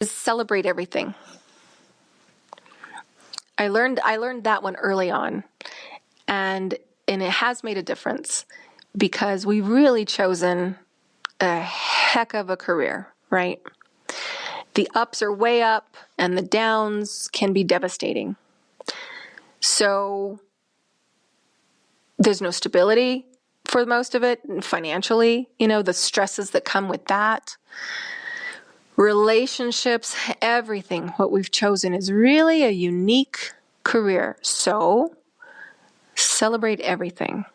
is celebrate everything. I learned that one early on, and it has made a difference because we've really chosen a heck of a career, right? The ups are way up and the downs can be devastating. So there's no stability for most of it financially, the stresses that come with that. Relationships, everything, what we've chosen is really a unique career. So celebrate everything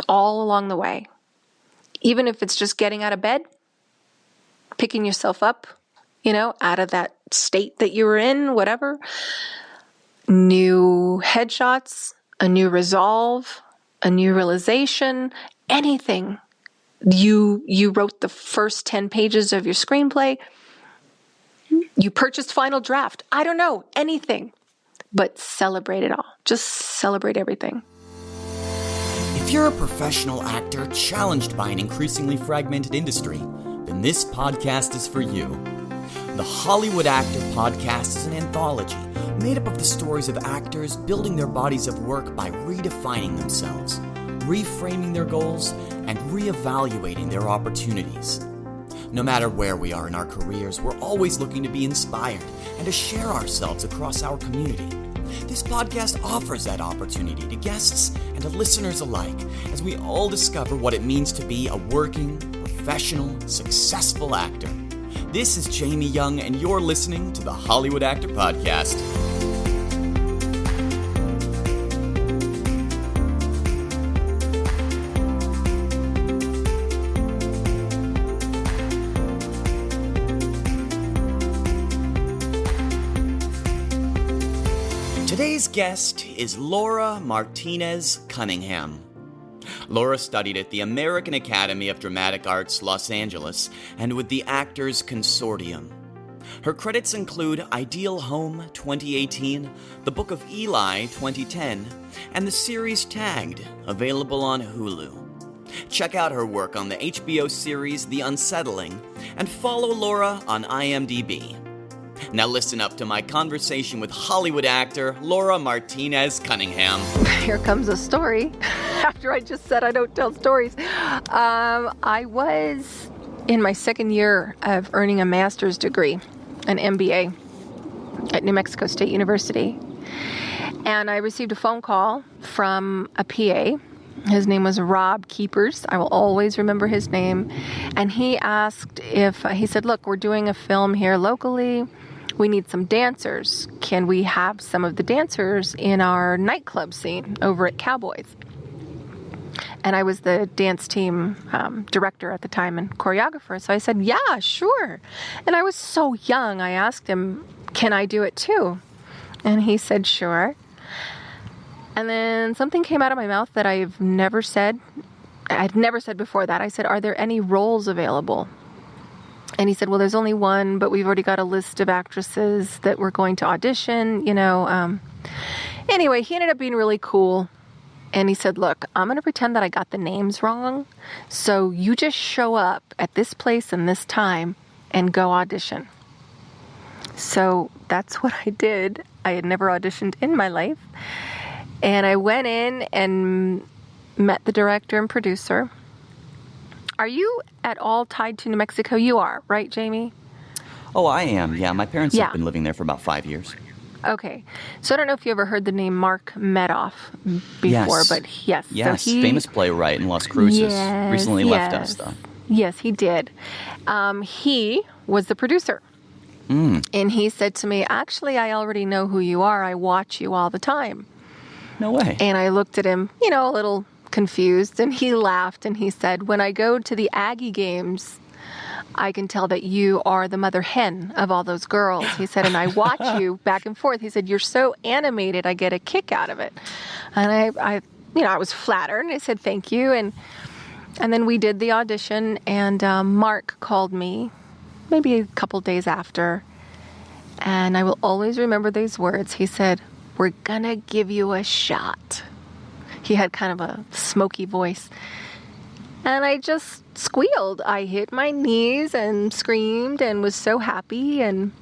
all along the way. Even if it's just getting out of bed, picking yourself up, out of that state that you were in, whatever. New headshots, a new resolve, a new realization, anything. You wrote the first 10 pages of your screenplay. You purchased final draft. I don't know, anything. But celebrate it all. Just celebrate everything. If you're a professional actor challenged by an increasingly fragmented industry, then this podcast is for you. The Hollywood Actor Podcast is an anthology made up of the stories of actors building their bodies of work by redefining themselves, reframing their goals, and reevaluating their opportunities. No matter where we are in our careers, we're always looking to be inspired and to share ourselves across our community. This podcast offers that opportunity to guests and to listeners alike as we all discover what it means to be a working, professional, successful actor. This is Jamie Young, and you're listening to the Hollywood Actor Podcast. Today's guest is Lora Martinez-Cunningham. Lora studied at the American Academy of Dramatic Arts, Los Angeles, and with the Actors Consortium. Her credits include Ideal Home 2018, The Book of Eli 2010, and the series Tagged, available on Hulu. Check out her work on the HBO series The Unsettling, and follow Lora on IMDb. Now listen up to my conversation with Hollywood actor Lora Martinez-Cunningham. Here comes a story. After I just said I don't tell stories. I was in my second year of earning a master's degree, an MBA, at New Mexico State University. And I received a phone call from a PA. His name was Rob Keepers. I will always remember his name. And he asked he said, look, we're doing a film here locally. We need some dancers. Can we have some of the dancers in our nightclub scene over at Cowboys? And I was the dance team director at the time and choreographer. So I said, yeah, sure. And I was so young, I asked him, can I do it too? And he said, sure. And then something came out of my mouth that I've never said. I'd never said before that. I said, are there any roles available? And he said, well, there's only one, but we've already got a list of actresses that we're going to audition, Anyway, he ended up being really cool. And he said, look, I'm going to pretend that I got the names wrong. So you just show up at this place and this time and go audition. So that's what I did. I had never auditioned in my life. And I went in and met the director and producer. Are you at all tied to New Mexico? You are, right, Jamie? Oh, I am. Yeah, my parents have been living there for about 5 years. Okay. So I don't know if you ever heard the name Mark Medoff before, but yes. Yes, so famous playwright in Las Cruces. Yes, recently left us, though. Yes, he did. He was the producer. And he said to me, actually, I already know who you are. I watch you all the time. No way. And I looked at him, a little confused, and he laughed and he said, when I go to the Aggie games, I can tell that you are the mother hen of all those girls. He said, and I watch you back and forth. He said, you're so animated, I get a kick out of it. And I was flattered, and I said, thank you. And then we did the audition, and Mark called me maybe a couple days after, and I will always remember these words. He said, we're gonna give you a shot. He had kind of a smoky voice. And I just squealed. I hit my knees and screamed and was so happy. And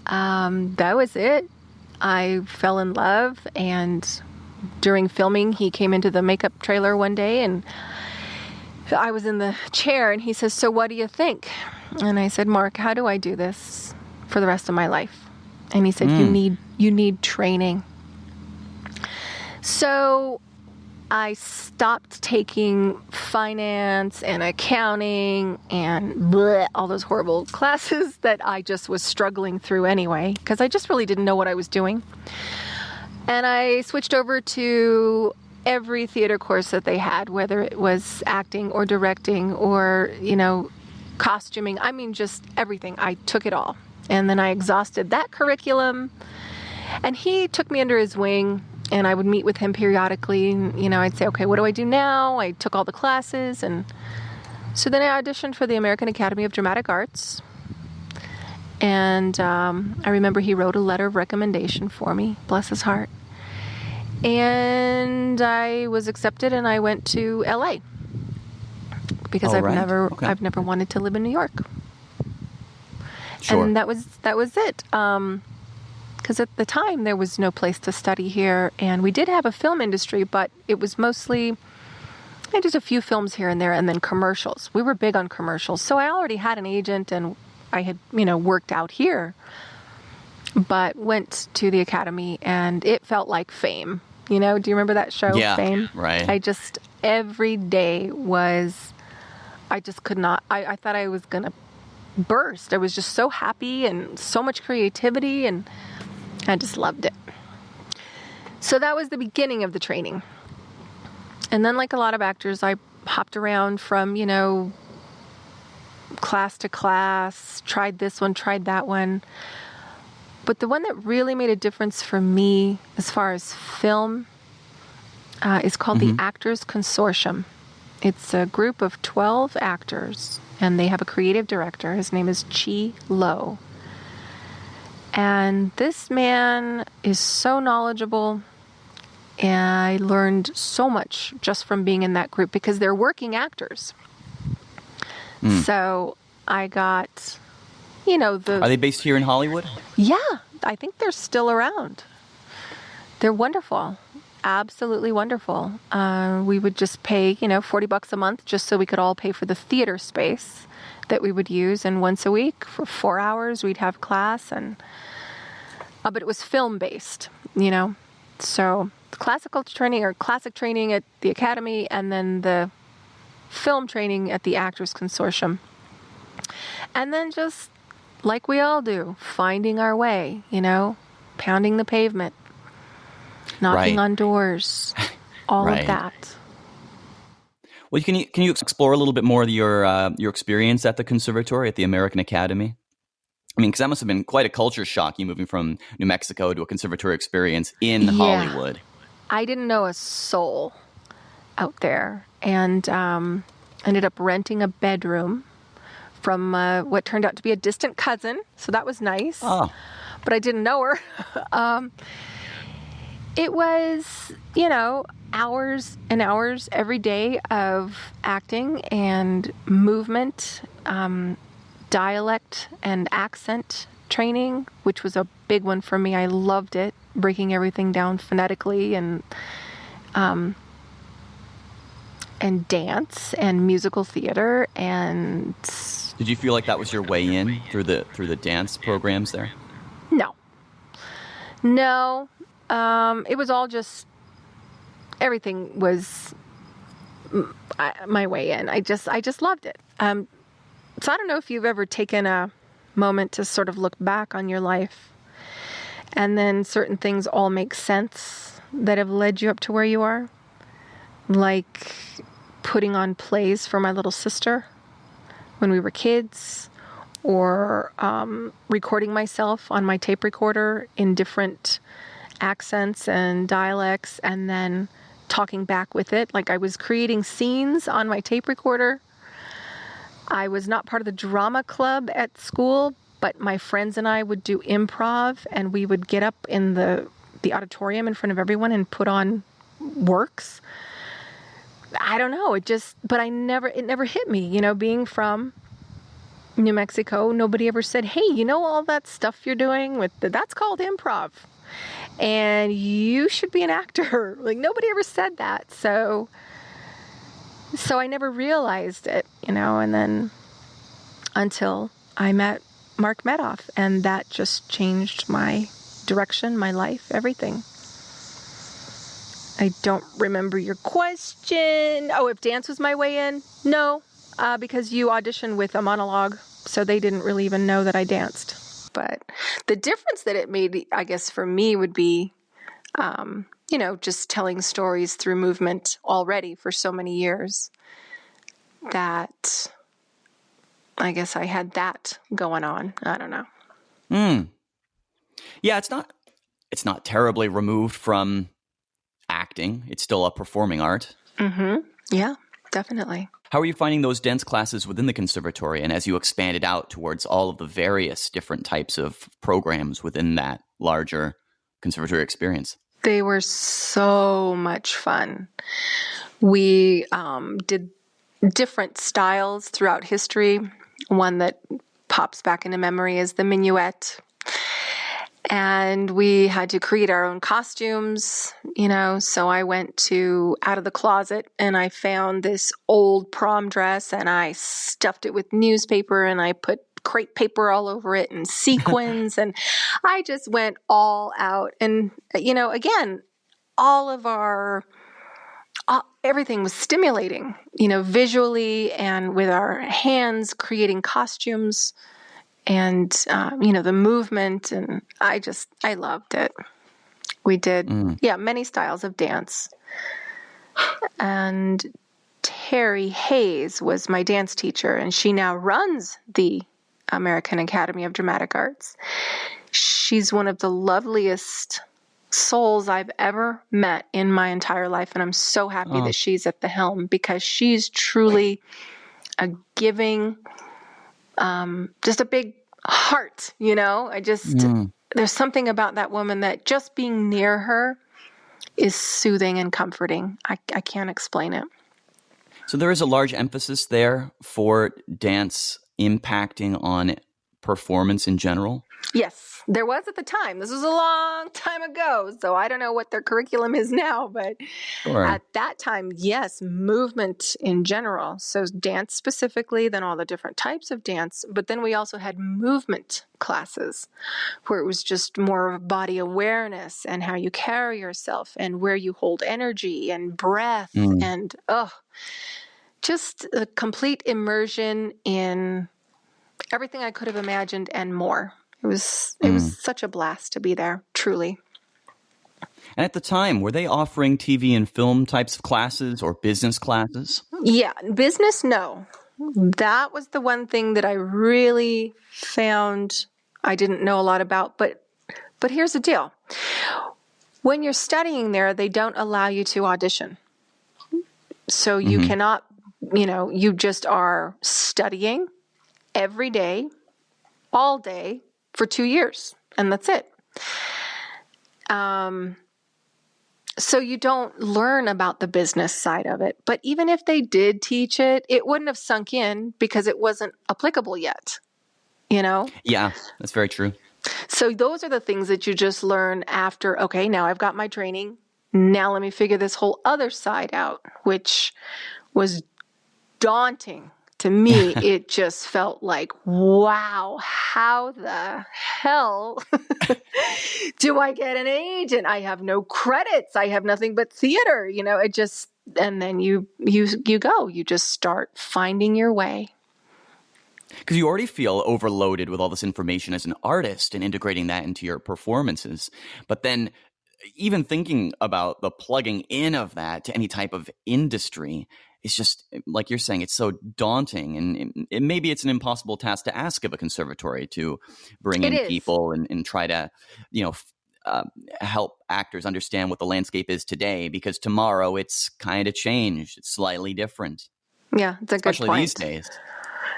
that was it. I fell in love. And during filming, he came into the makeup trailer one day and I was in the chair and he says, "So what do you think?" And I said, "Mark, how do I do this for the rest of my life?" And he said, you need training. So I stopped taking finance and accounting and all those horrible classes that I just was struggling through anyway, because I just really didn't know what I was doing. And I switched over to every theater course that they had, whether it was acting or directing or, costuming. I mean, just everything. I took it all. And then I exhausted that curriculum. And he took me under his wing, and I would meet with him periodically. And, I'd say, okay, what do I do now? I took all the classes. And so then I auditioned for the American Academy of Dramatic Arts. And I remember he wrote a letter of recommendation for me, bless his heart. And I was accepted, and I went to LA because I've never wanted to live in New York. Sure. And that was it. Because at the time there was no place to study here, and we did have a film industry, but it was mostly just a few films here and there, and then commercials. We were big on commercials, so I already had an agent, and I had worked out here, but went to the academy, and it felt like Fame. Do you remember that show, Fame? Right. Every day I just could not. I thought I was gonna burst. I was just so happy and so much creativity, and I just loved it. So that was the beginning of the training. And then, like a lot of actors, I hopped around from, class to class, tried this one, tried that one. But the one that really made a difference for me as far as film is called the Actors Consortium. It's a group of 12 actors, and they have a creative director. His name is Chi Lo. And this man is so knowledgeable, and I learned so much just from being in that group because they're working actors. So I got, Are they based here in Hollywood? Yeah, I think they're still around. They're wonderful. Absolutely wonderful. We would just pay, $40 a month just so we could all pay for the theater space that we would use. And once a week for 4 hours, we'd have class. But it was film-based, So classic training at the academy, and then the film training at the Actors Consortium. And then just like we all do, finding our way, pounding the pavement, knocking on doors, all of that. Well, can you explore a little bit more of your experience at the conservatory at the American Academy? I mean, because that must have been quite a culture shock, you moving from New Mexico to a conservatory experience in Hollywood. I didn't know a soul out there, and ended up renting a bedroom from what turned out to be a distant cousin, so that was nice. Oh. But I didn't know her. It was, hours and hours every day of acting and movement, dialect and accent training, which was a big one for me. I loved it, breaking everything down phonetically, and dance and musical theater. And did you feel like that was your way in through the dance programs there? No. It was all just, everything was my way in. I just loved it. So I don't know if you've ever taken a moment to sort of look back on your life, and then certain things all make sense that have led you up to where you are. Like putting on plays for my little sister when we were kids, or recording myself on my tape recorder in different accents and dialects, and then talking back with it. Like I was creating scenes on my tape recorder. I was not part of the drama club at school, but my friends and I would do improv, and we would get up in the auditorium in front of everyone and put on works. I don't know. But it never hit me, being from New Mexico. Nobody ever said, hey, all that stuff you're doing that's called improv and you should be an actor. Like nobody ever said that. So I never realized it, and then until I met Mark Medoff, and that just changed my direction, my life, everything. I don't remember your question. Oh, if dance was my way in? No, because you auditioned with a monologue, so they didn't really even know that I danced. But the difference that it made, I guess, for me would be, just telling stories through movement already for so many years that I guess I had that going on. I don't know. Yeah, it's not terribly removed from acting. It's still a performing art. Mm-hmm. Yeah, definitely. How are you finding those dance classes within the conservatory, and as you expanded out towards all of the various different types of programs within that larger conservatory experience? They were so much fun. We did different styles throughout history. One that pops back into memory is the minuet. And we had to create our own costumes, so I went out of the closet and I found this old prom dress and I stuffed it with newspaper and I put crepe paper all over it and sequins and I just went all out. And, again, everything was stimulating, visually and with our hands creating costumes. And, the movement, and I loved it. We did, many styles of dance. And Terry Hayes was my dance teacher, and she now runs the American Academy of Dramatic Arts. She's one of the loveliest souls I've ever met in my entire life, and I'm so happy that she's at the helm because she's truly a giving, just a big heart, there's something about that woman that just being near her is soothing and comforting. I can't explain it. So there is a large emphasis there for dance impacting on performance in general? Yes, there was at the time. This was a long time ago, so I don't know what their curriculum is now, but at that time, yes, movement in general. So dance specifically, then all the different types of dance, but then we also had movement classes where it was just more of body awareness and how you carry yourself and where you hold energy and breath and just a complete immersion in everything I could have imagined and more. It was such a blast to be there, truly. And at the time, were they offering TV and film types of classes or business classes? Yeah, business, no. That was the one thing that I really found I didn't know a lot about. But here's the deal. When you're studying there, they don't allow you to audition. So you cannot, you just are studying every day, all day, for 2 years, and that's it. So you don't learn about the business side of it. But even if they did teach it, it wouldn't have sunk in because it wasn't applicable yet, Yeah, that's very true. So those are the things that you just learn after, okay, now I've got my training. Now let me figure this whole other side out, which was daunting. To me, it just felt like, wow, how the hell do I get an agent? I have no credits. I have nothing but theater, it just, and then you just start finding your way. Because you already feel overloaded with all this information as an artist and integrating that into your performances. But then even thinking about the plugging in of that to any type of industry, it's just, like you're saying, it's so daunting. And maybe it's an impossible task to ask of a conservatory to bring in people and try to, help actors understand what the landscape is today, because tomorrow it's kind of changed. It's slightly different. Yeah, it's a good point. Especially these days.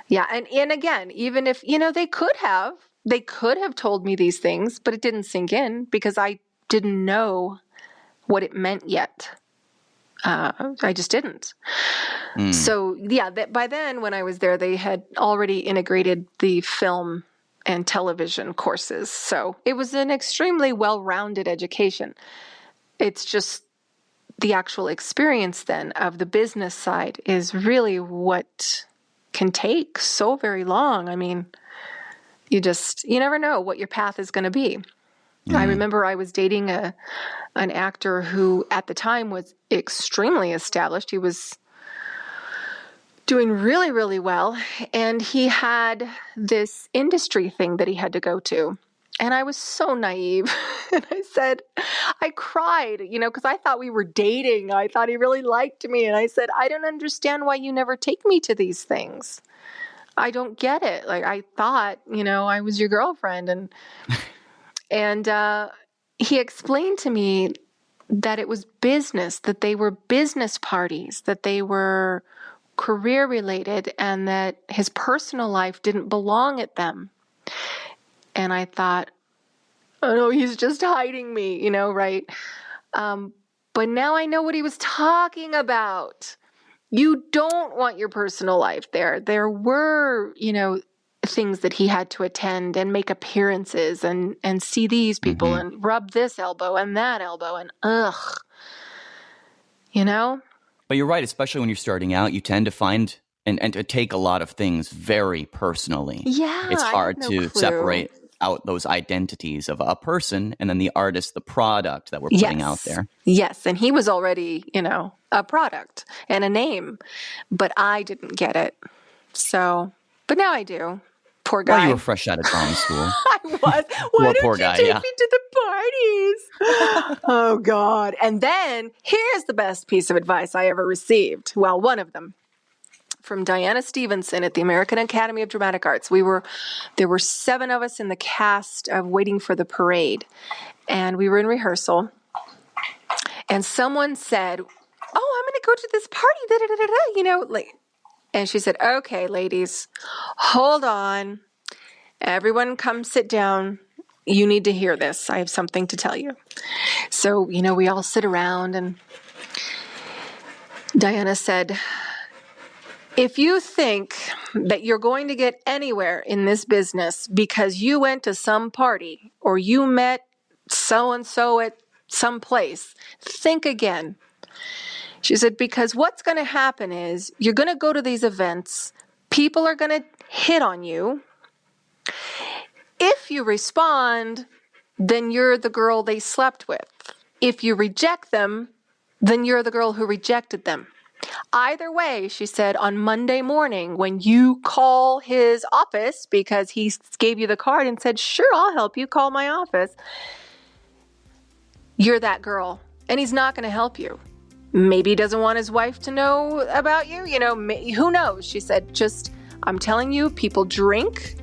Yeah, and again, even if, they could have told me these things, but it didn't sink in because I didn't know what it meant yet. I just didn't. So yeah, by then when I was there, they had already integrated the film and television courses. So it was an extremely well-rounded education. It's just the actual experience then of the business side is really what can take so very long. I mean, you never know what your path is going to be. I remember I was dating an actor who at the time was extremely established. He was doing really, really well. And he had this industry thing that he had to go to. And I was so naive. And I cried, because I thought we were dating. I thought he really liked me. And I said, I don't understand why you never take me to these things. I don't get it. Like, I thought, I was your girlfriend. And he explained to me that it was business, that they were business parties, that they were career related, and that his personal life didn't belong at them. And I thought, oh no, he's just hiding me, right? But now I know what he was talking about. You don't want your personal life there. There were, things that he had to attend and make appearances and see these people and rub this elbow and that elbow and But you're right, especially when you're starting out, you tend to find and to take a lot of things very personally. Yeah, it's hard I had no to clue. separate out those identities of a person and then the artist, the product that we're putting out there. Yes, and he was already, a product and a name, but I didn't get it. So, but now I do. Poor guy. Well, you were fresh out of drama school. I was. Why didn't you take me to the parties? Oh, God. And then here's the best piece of advice I ever received. Well, one of them. From Diana Stevenson at the American Academy of Dramatic Arts. There were 7 of us in the cast of Waiting for the Parade. And we were in rehearsal. And someone said, oh, I'm going to go to this party, and she said, okay, ladies, hold on. Everyone come sit down. You need to hear this. I have something to tell you. So, we all sit around and Diana said, if you think that you're going to get anywhere in this business because you went to some party or you met so-and-so at some place, think again. She said, because what's going to happen is you're going to go to these events. People are going to hit on you. If you respond, then you're the girl they slept with. If you reject them, then you're the girl who rejected them. Either way, she said, on Monday morning, when you call his office because he gave you the card and said, sure, I'll help you, call my office, you're that girl. And he's not going to help you. Maybe he doesn't want his wife to know about you. Who knows? She said, I'm telling you, people drink.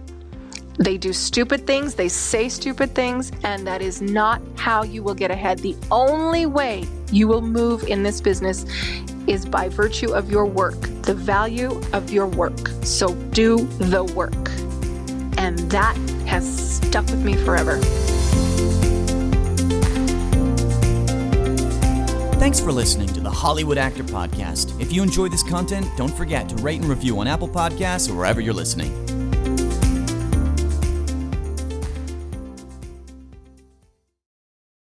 They do stupid things. They say stupid things. And that is not how you will get ahead. The only way you will move in this business is by virtue of your work, the value of your work. So do the work. And that has stuck with me forever. Thanks for listening to the Hollywood Actor Podcast. If you enjoy this content, don't forget to rate and review on Apple Podcasts or wherever you're listening.